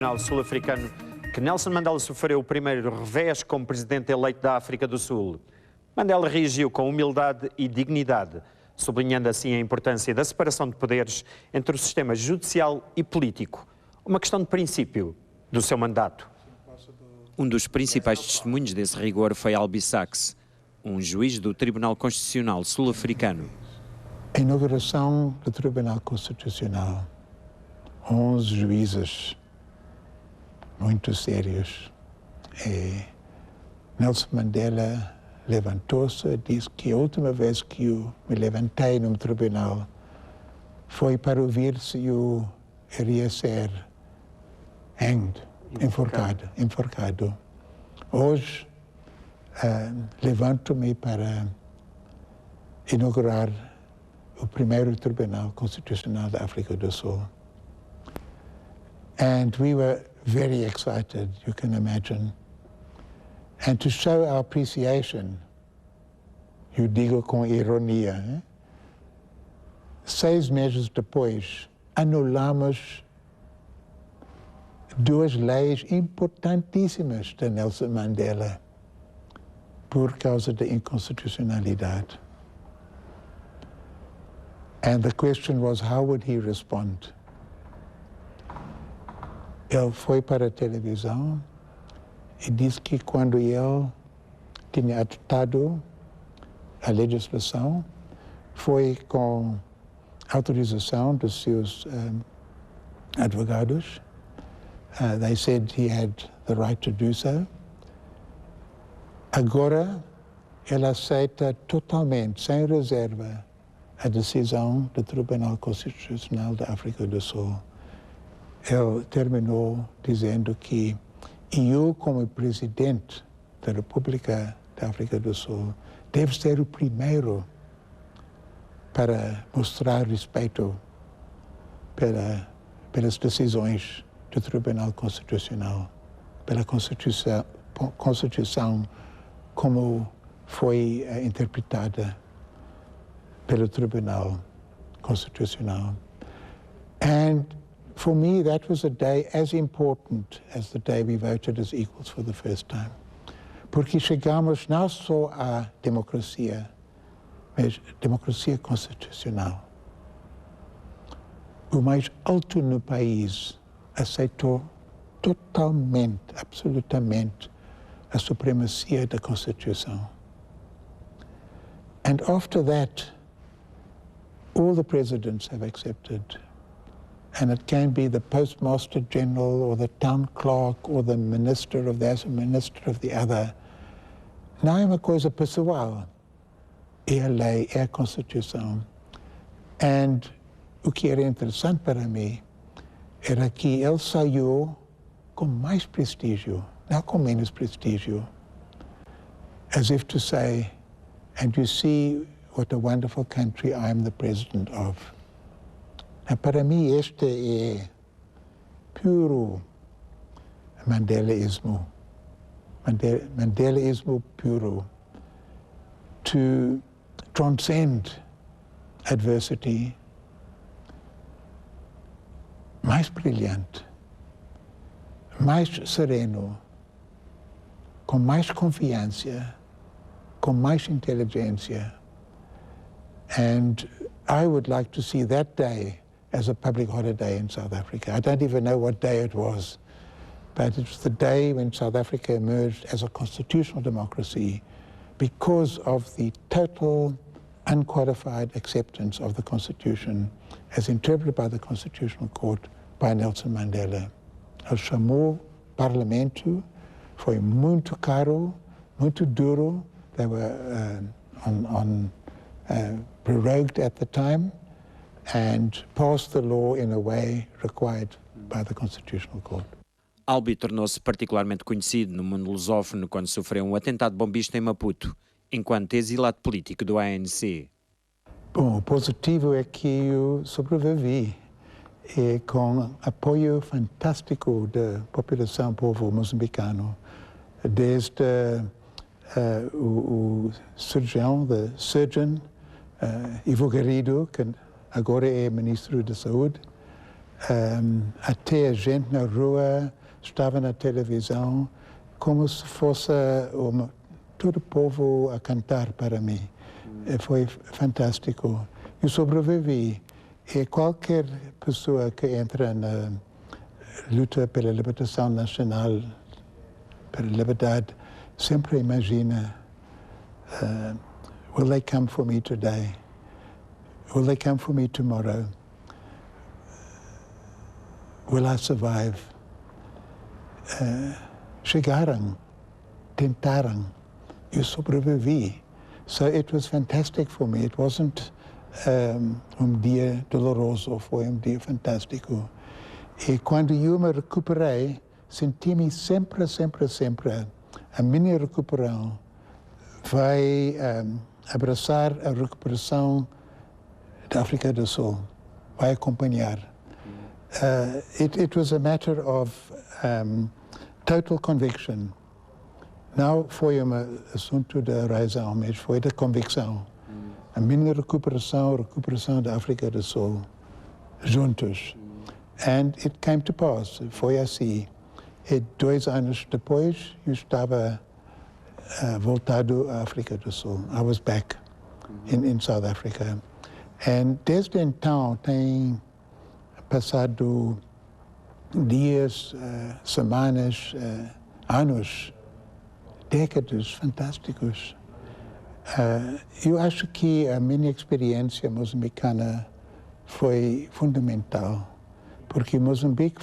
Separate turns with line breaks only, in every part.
sul-africano que Nelson Mandela sofreu o primeiro revés como presidente eleito da África do Sul. Mandela reagiu com humildade e dignidade, sublinhando assim a importância da separação de poderes entre o sistema judicial e político, uma questão de princípio do seu mandato. Um dos principais testemunhos desse rigor foi Albie Sachs, um juiz do Tribunal Constitucional sul-africano.
A inauguração do Tribunal Constitucional, 11 juízes muito sérios. Nelson Mandela levantou-se e disse que a última vez que eu me levantei num tribunal foi para ouvir se eu iria ser enforcado. Hoje levanto-me para inaugurar o primeiro Tribunal Constitucional da África do Sul. And we were very excited, you can imagine. And to show our appreciation, eu digo com ironia, 6 meses depois, anulamos 2 leis importantíssimas de Nelson Mandela por causa da inconstitucionalidade. And the question was, how would he respond? Ele foi para a televisão e disse que quando ele tinha adotado a legislação, foi com autorização dos seus advogados. They said he had the right to do so. Agora, ele aceita totalmente, sem reserva, a decisão do Tribunal Constitucional da África do Sul. Ele terminou dizendo que eu, como presidente da República da África do Sul, devo ser o primeiro para mostrar respeito pelas decisões do Tribunal Constitucional, pela Constituição como foi interpretada pelo Tribunal Constitucional. And for me, that was a day as important as the day we voted as equals for the first time. Porque chegamos não só à democracia, mas democracia constitucional. O mais alto no país aceitou totalmente, absolutamente, a supremacia da Constituição. And after that, all the presidents have accepted. And it can be the postmaster general or the town clerk or the minister of this, minister of the other. Não é uma coisa pessoal. É a lei, é a Constituição. And o que era interessante para mim era que ele saiu com mais prestígio, não com menos prestígio. As if to say, and you see what a wonderful country I am the president of. Para mim, este é puro Mandelaísmo. Mandelaísmo puro. To transcend adversity. Mais brilhante, mais sereno, com mais confiança, com mais inteligência. And I would like to see that day as a public holiday in South Africa. I don't even know what day it was, but it was the day when South Africa emerged as a constitutional democracy because of the total unqualified acceptance of the Constitution as interpreted by the Constitutional Court by Nelson Mandela. Ele chamou o Parlamento, foi muito caro, muito duro. They were prorogued at the time and passed the law in a way required by the Constitutional Court.
Albie tornou-se particularmente conhecido no mundo lusófono quando sofreu um atentado bombista em Maputo, enquanto exilado político do ANC.
Bom, o positivo é que eu sobrevivi com apoio fantástico da população, povo moçambicano, desde o surgeon Ivo Garrido, que agora é ministro da Saúde, Até a gente na rua estava na televisão como se fosse todo o povo a cantar para mim. Foi fantástico. Eu sobrevivi. E qualquer pessoa que entra na luta pela libertação nacional, pela liberdade, sempre imagina, will they come for me today? Will they come for me tomorrow? Will I survive? Chegaram, tentaram, eu sobrevivi. So it was fantastic for me. It wasn't dia doloroso, foi dia fantástico. E quando eu me recuperei, senti-me sempre, a minha recuperação vai abraçar a recuperação da África do Sul, vai acompanhar. It was a matter of total conviction. Não foi assunto da razão, mas foi da convicção. A minha recuperação, a recuperação da África do Sul, juntos. And it came to pass. Foi assim. E 2 anos depois, eu estava voltado à África do Sul. I was back in South Africa. And desde então, tem passado dias, semanas, anos, décadas fantásticos. Eu acho que a minha experiência moçambicana foi fundamental, porque Moçambique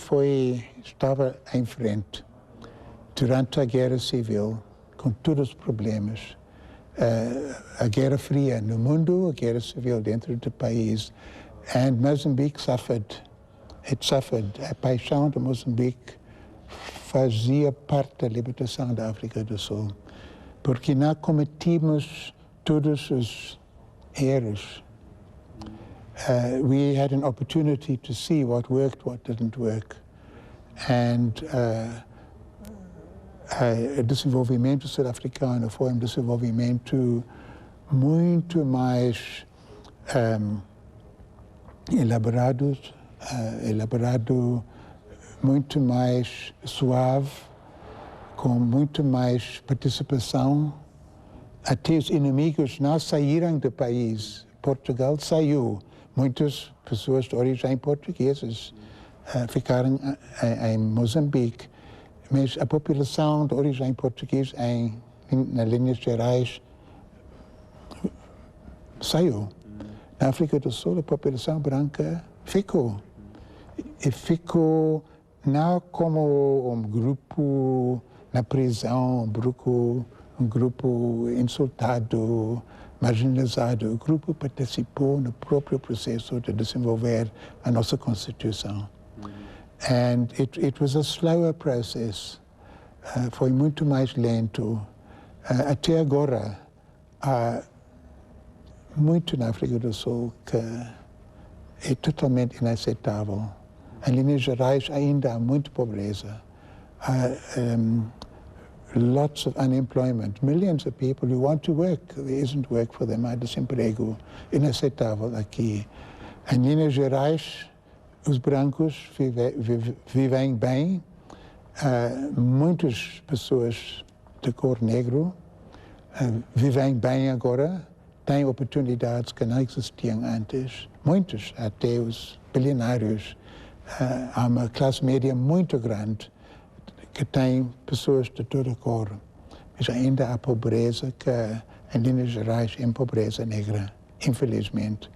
estava em frente durante a Guerra Civil, com todos os problemas. A Guerra Fria no mundo, a Guerra Civil dentro do país. And Mozambique suffered. It suffered. A paixão de Moçambique fazia parte da libertação da África do Sul, porque não cometimos todos os erros. We had an opportunity to see what worked, what didn't work. And o desenvolvimento sul-africano foi desenvolvimento muito mais elaborado, muito mais suave, com muito mais participação. Até os inimigos não saíram do país. Portugal saiu. Muitas pessoas de origem portuguesas ficaram em Moçambique. Mas a população de origem portuguesa, nas linhas gerais, saiu. Na África do Sul, a população branca ficou. E ficou não como um grupo na prisão, um grupo insultado, marginalizado. O grupo participou no próprio processo de desenvolver a nossa Constituição. And it was a slower process. Foi muito mais lento. Até agora, há muito na África do Sul que é totalmente inaceitável. Em linhas gerais, ainda há muita pobreza. Lots of unemployment. Millions of people who want to work, there isn't work for them. Há desemprego inaceitável aqui. Em linhas gerais, os brancos vivem bem. Muitas pessoas de cor negro vivem bem agora, têm oportunidades que não existiam antes. Muitos, até os bilionários. Há uma classe média muito grande que tem pessoas de toda cor. Mas ainda há pobreza que, em linhas gerais, é pobreza negra, infelizmente.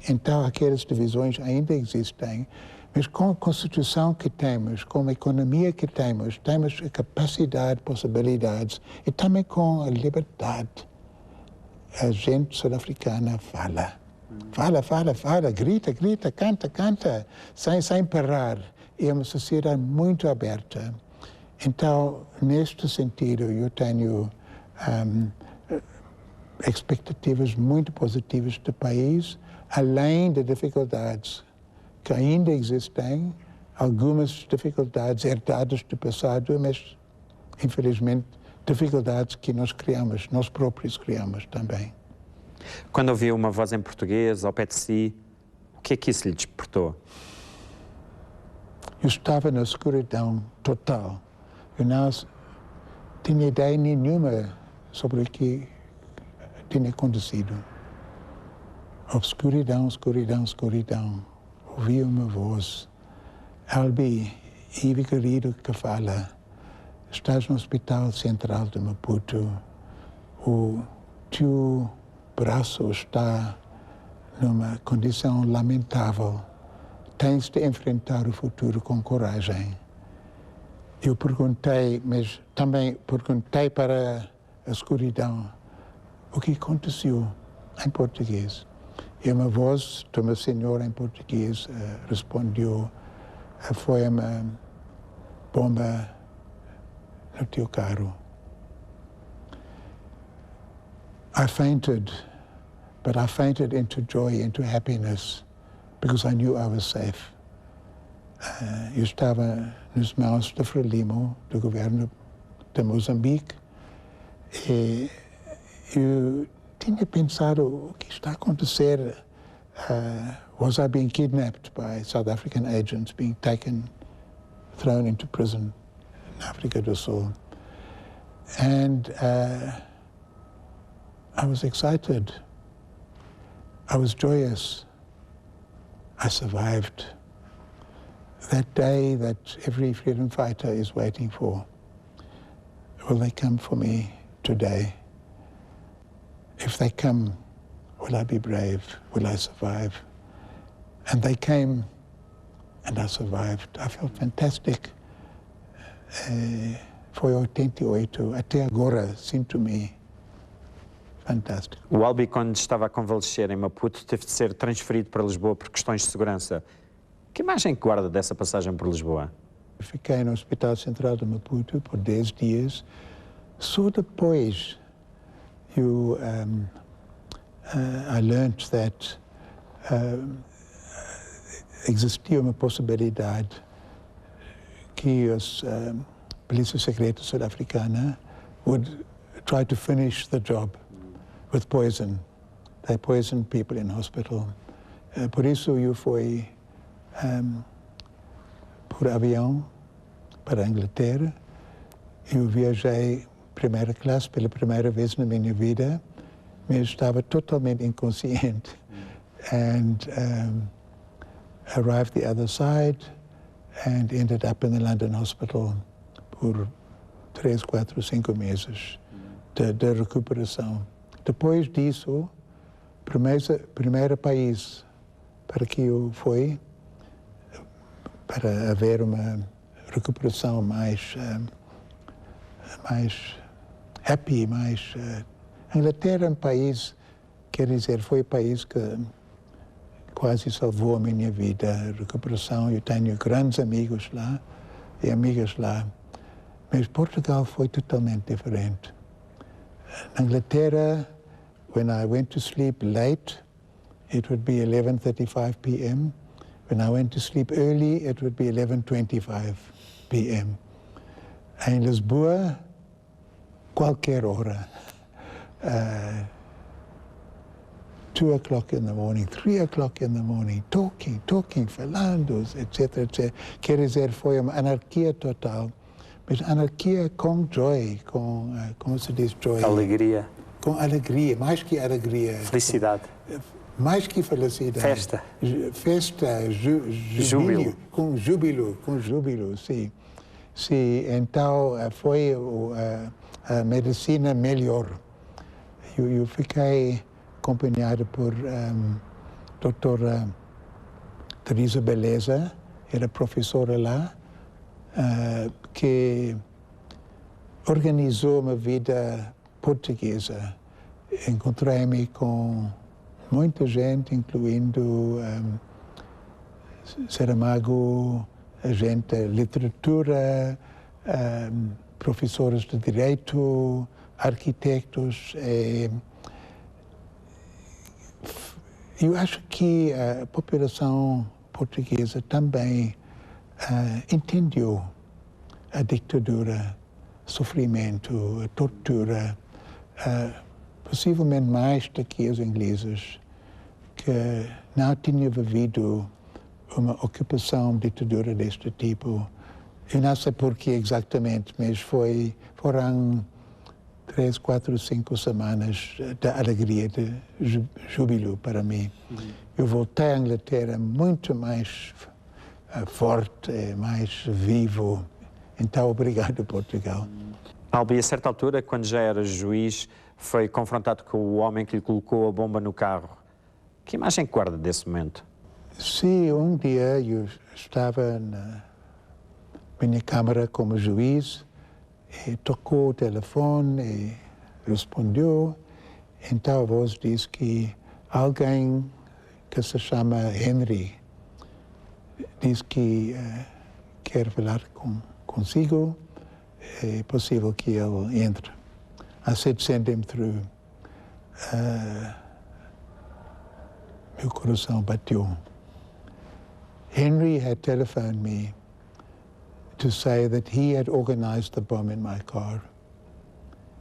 Então, aquelas divisões ainda existem, mas com a Constituição que temos, com a economia que temos a capacidade, possibilidades, e também com a liberdade. A gente sul-africana fala. Fala, grita, canta, sem parar. É uma sociedade muito aberta. Então, neste sentido, eu tenho expectativas muito positivas do país, além de dificuldades que ainda existem, algumas dificuldades herdadas do passado, mas, infelizmente, dificuldades que nós próprios criamos também.
Quando ouviu uma voz em português, ao pé de si, o que é que isso lhe despertou?
Eu estava na escuridão total. Eu não tinha ideia nenhuma sobre o que tinha acontecido. Escuridão, escuridão, escuridão. Ouvi uma voz. Albie, Ive querido que fala. Estás no Hospital Central de Maputo. O teu braço está numa condição lamentável. Tens de enfrentar o futuro com coragem. Eu perguntei, mas também perguntei para a escuridão o que aconteceu em português. E uma voz de uma senhora em português respondeu: foi uma bomba no teu carro. I fainted, but I fainted into joy, into happiness, because I knew I was safe. Eu estava nas mãos de Frelimo, do governo de Moçambique, e eu tinha pensado o que está a acontecer. Was I being kidnapped by South African agents, being taken, thrown into prison in África do Sul? And I was excited. I was joyous. I survived. That day that every freedom fighter is waiting for. Will they come for me today? If they come, will I be brave? Will I survive? And they came, and I survived. I felt fantastic. Foi 88. Até agora, sinto-me fantástico.
O Albie, quando estava a convalescer em Maputo, teve de ser transferido para Lisboa por questões de segurança. Que imagem que guarda dessa passagem por Lisboa?
Fiquei no Hospital Central de Maputo por 10 dias. Só depois I learned that existia uma possibilidade que a polícia secreta sul-africana would try to finish the job with poison. They poisoned people in hospital. Por isso eu fui por avião para a Inglaterra. Eu viajei primeira classe pela primeira vez na minha vida, mas estava totalmente inconsciente. And arrived the other side and ended up in the London Hospital por 3, 4, 5 meses de recuperação. Depois disso, primeiro país para que eu fui, para haver uma recuperação mais happy, mais... A Inglaterra é um país, quer dizer, foi o país que quase salvou a minha vida, a recuperação. Eu tenho grandes amigos lá e amigas lá. Mas Portugal foi totalmente diferente. Na Inglaterra, when I went to sleep late, it would be 11:35 p.m. When I went to sleep early, it would be 11:25 p.m. Em Lisboa, qualquer hora. 2 o'clock in the morning, 3 o'clock in the morning, talking, falando, etc, etc. Quer dizer, foi uma anarquia total, mas anarquia com joy, com, como se diz joy?
Alegria.
Com alegria, mais que alegria.
Felicidade.
Mais que felicidade.
Festa.
Festa,
Júbilo.
Com júbilo, sim. Sim, então foi a medicina melhor. Eu fiquei acompanhado por doutora Teresa Beleza, era professora lá, que organizou uma vida portuguesa. Encontrei-me com muita gente, incluindo Saramago, gente de literatura, professores de direito, arquitetos. Eu acho que a população portuguesa também entendeu a ditadura, sofrimento, a tortura, possivelmente mais do que os ingleses, que não tinham vivido uma ocupação, ditadura deste tipo. Eu não sei porquê exatamente, mas foram 3, 4, 5 semanas de alegria, de júbilo para mim. Eu voltei à Inglaterra muito mais forte, mais vivo. Então, obrigado, Portugal.
Albie, a certa altura, quando já era juiz, foi confrontado com o homem que lhe colocou a bomba no carro. Que imagem guarda desse momento?
Sim, um dia eu estava na minha câmara como juiz, e tocou o telefone e respondeu. Então a voz disse que alguém que se chama Henry diz que quer falar consigo. É possível que ele entre. I said, send him through. Meu coração bateu. Henry had telephoned me to say that he had organized the bomb in my car.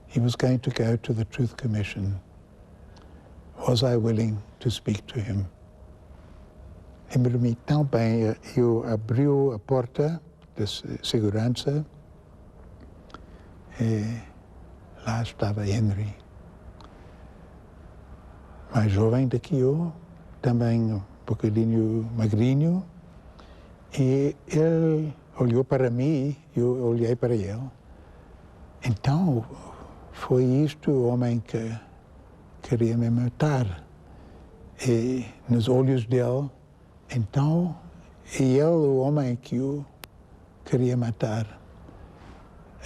He was going to go to the Truth Commission. Was I willing to speak to him? Lembro-me tão bem, eu abri a porta de segurança e lá estava Henry. Mais jovem do que eu, também um bocadinho magrinho, e ele olhou para mim e eu olhei para ele. Então, foi isto o homem que queria me matar. E nos olhos dele, então, ele o homem que eu queria matar.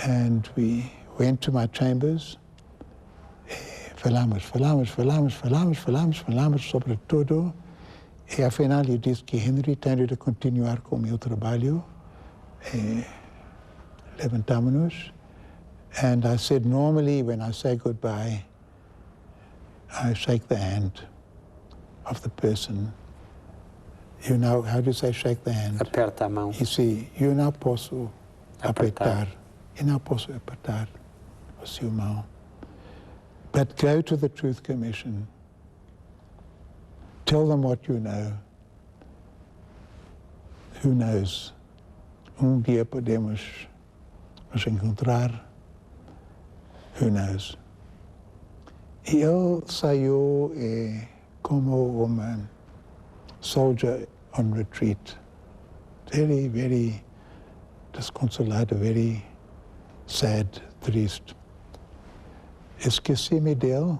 And we went to my chambers. Falamos sobre tudo. E afinal eu disse que Henry tem de continuar com o meu trabalho. Levantamos. And I said, normally when I say goodbye, I shake the hand of the person. You know, how do you say shake the hand?
Aperta a mão.
You see, eu não posso apertar. Eu não posso apertar a sua mão. But go to the Truth Commission. Tell them what you know. Who knows? Um dia podemos nos encontrar. Who knows? E ele saiu como uma soldier on retreat. Very, very desconsolado, very sad, triste. Esqueci-me dele.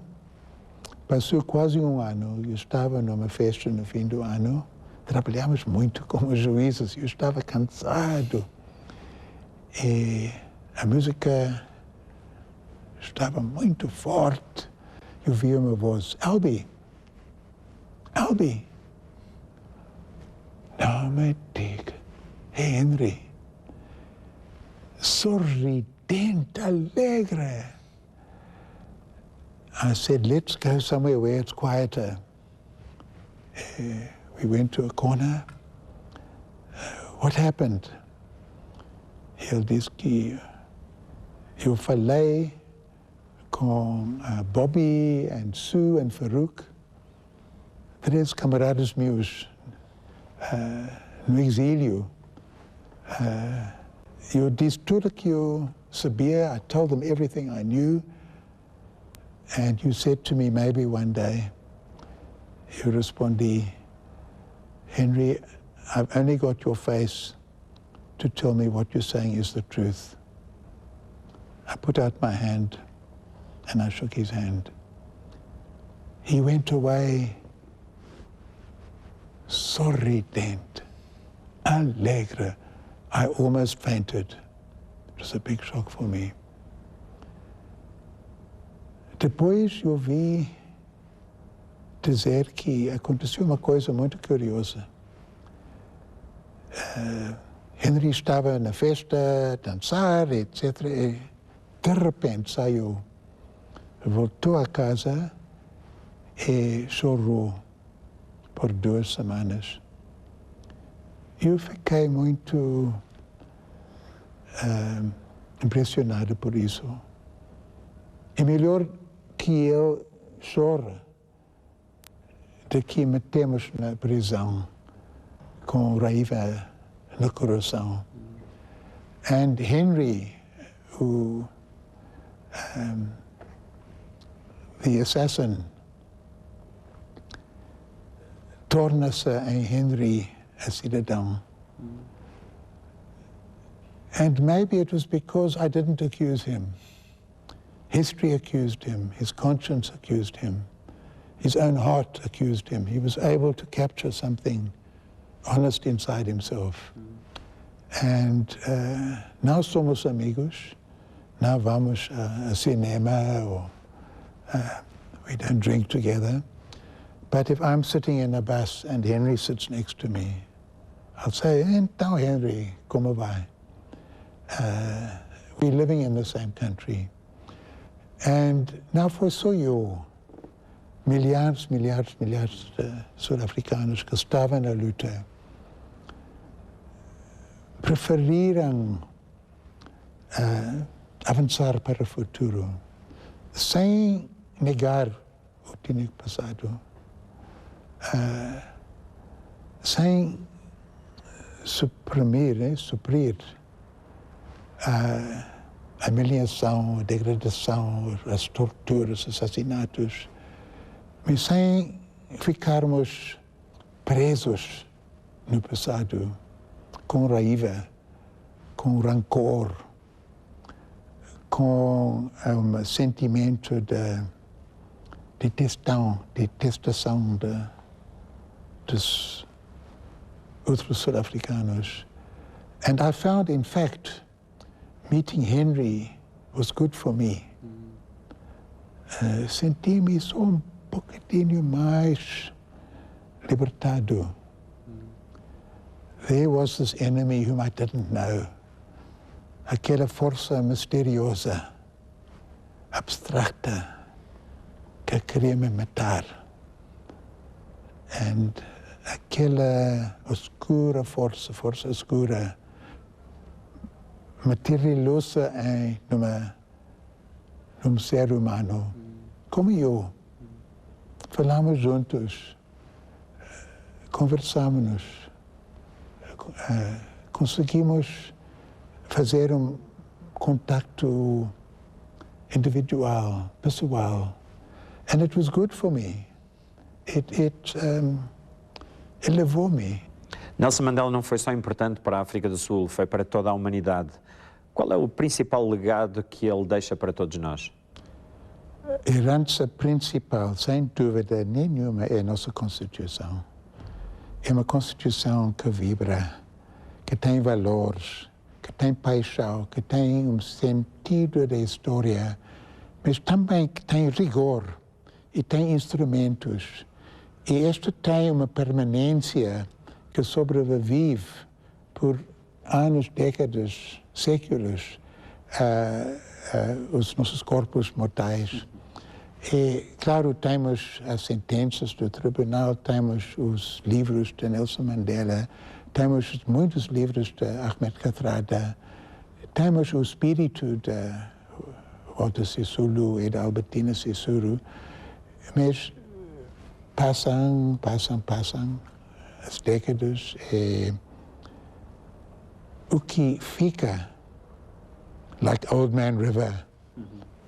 Passou quase um ano. Eu estava numa festa no fim do ano. Trabalhamos muito como juízes. Eu estava cansado. E a música estava muito forte. Eu vi uma voz. Albie! Albie! Não me diga. Hey, Henry. Sorridente, alegre. I said, let's go somewhere where it's quieter. We went to a corner. What happened? Ele disse que eu falei com Bobby, and Sue, and Farouk, 3 camaradas meus no exílio. Eu disse tudo que eu sabia. I told them everything I knew. And you said to me, maybe one day. Eu respondi, Henry, I've only got your face to tell me what you're saying is the truth. I put out my hand and I shook his hand. He went away sorridente, alegre. I almost fainted. It was a big shock for me. Depois eu ouvi dizer que aconteceu uma coisa muito curiosa. Henry estava na festa, a dançar, etc. E de repente saiu, voltou a casa e chorou por 2 semanas. Eu fiquei muito impressionado por isso. É melhor que ele chore do que metemos na prisão. com raiva no coração. And Henry, the assassin, torna-se em Henry a cidadão. And maybe it was because I didn't accuse him. History accused him, his conscience accused him, his own heart accused him. He was able to capture something honest inside himself. And now somos amigos, now vamos a cinema, or we don't drink together. But if I'm sitting in a bus and Henry sits next to me, I'll say, então Henry, como vai? We're living in the same country. And now for só eu, milhares de sul-africanos que estavam na luta, preferiram avançar para o futuro, sem negar o que tinha passado, sem suprir a humilhação, a degradação, as torturas, assassinatos, mas sem ficarmos presos no passado, com raiva, com rancor, com um sentimento de detestação dos outros sul-africanos. And I found, in fact, meeting Henry was good for me. Senti-me só bocadinho mais libertado. There was this enemy whom I didn't know. Aquela força misteriosa, abstracta, que queria me matar. And aquela oscura força escura, materializa num ser humano, como eu. Falamos juntos, conversamos, conseguimos fazer um contato individual, pessoal. And it was good for me. It elevou-me.
Nelson Mandela não foi só importante para a África do Sul, foi para toda a humanidade. Qual é o principal legado que ele deixa para todos nós?
A herança principal, sem dúvida nenhuma, é a nossa Constituição. É uma Constituição que vibra, que tem valores, que tem paixão, que tem um sentido da história, mas também que tem rigor e tem instrumentos. E esta tem uma permanência que sobrevive por anos, décadas, séculos, os nossos corpos mortais. E, claro, temos as sentenças do tribunal, temos os livros de Nelson Mandela, temos muitos livros de Ahmed Kathrada, temos o espírito de Walter Sisulu e de Albertina Sisulu, mas passam as décadas e o que fica, like Old Man River,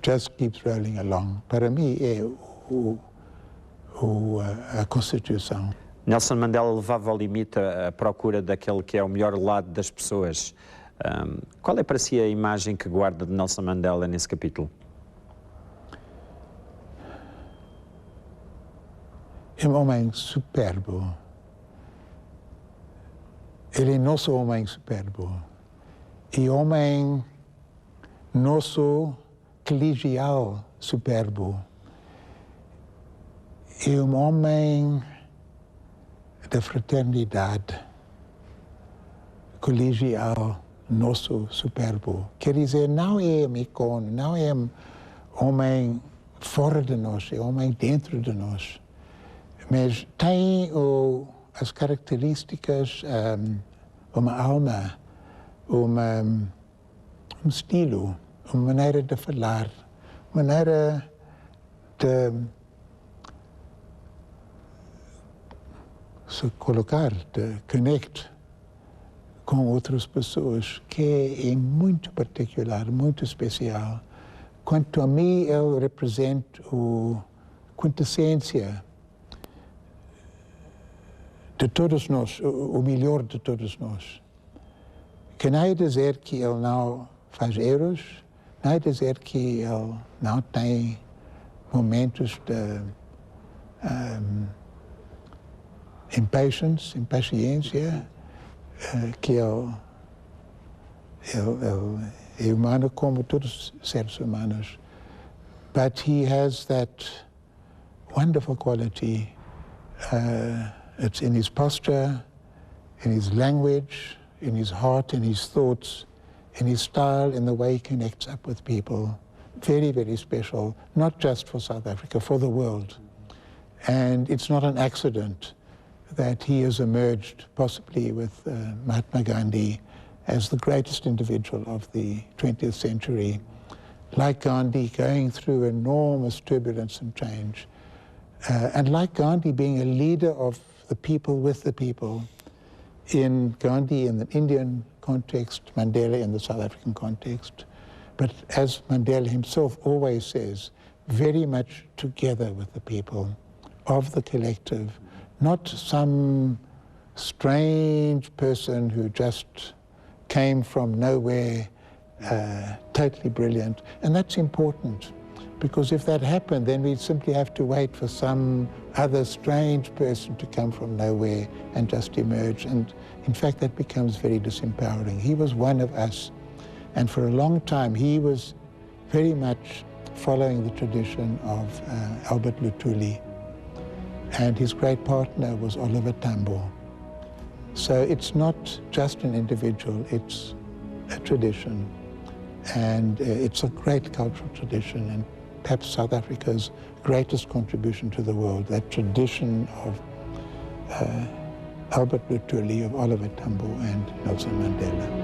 just keeps rolling along. Para mim é a Constituição.
Nelson Mandela levava ao limite a procura daquele que é o melhor lado das pessoas. Qual é para si a imagem que guarda de Nelson Mandela nesse capítulo?
É um homem superbo. Ele é nosso homem superbo. E homem nosso colegial superbo. É um homem da fraternidade colegial nosso superbo. Quer dizer, não é um ícone, não é um homem fora de nós, é um homem dentro de nós. Mas tem as características, uma alma, um estilo, uma maneira de falar, maneira de se colocar, de connect com outras pessoas, que é muito particular, muito especial. Quanto a mim, ele representa a quintessência de todos nós, o melhor de todos nós. Que não é dizer que ele não faz erros, não é dizer que ele não tem momentos de impaciência, que ele é humano como todos os seres humanos. But he has that wonderful quality. It's in his posture, in his language, in his heart, in his thoughts, in his style, in the way he connects up with people. Very, very special, not just for South Africa, for the world. And it's not an accident that he has emerged, possibly with Mahatma Gandhi, as the greatest individual of the 20th century. Like Gandhi, going through enormous turbulence and change. And like Gandhi, being a leader of the people with the people. In Gandhi in the Indian context, Mandela in the South African context. But as Mandela himself always says, very much together with the people, of the collective, not some strange person who just came from nowhere, totally brilliant. And that's important, because if that happened, then we'd simply have to wait for some other strange person to come from nowhere and just emerge. And in fact, that becomes very disempowering. He was one of us. And for a long time, he was very much following the tradition of Albert Luthuli. And his great partner was Oliver Tambo. So it's not just an individual, it's a tradition. And it's a great cultural tradition, and perhaps South Africa's greatest contribution to the world, that tradition of Albert Luthuli, of Oliver Tambo, and Nelson Mandela.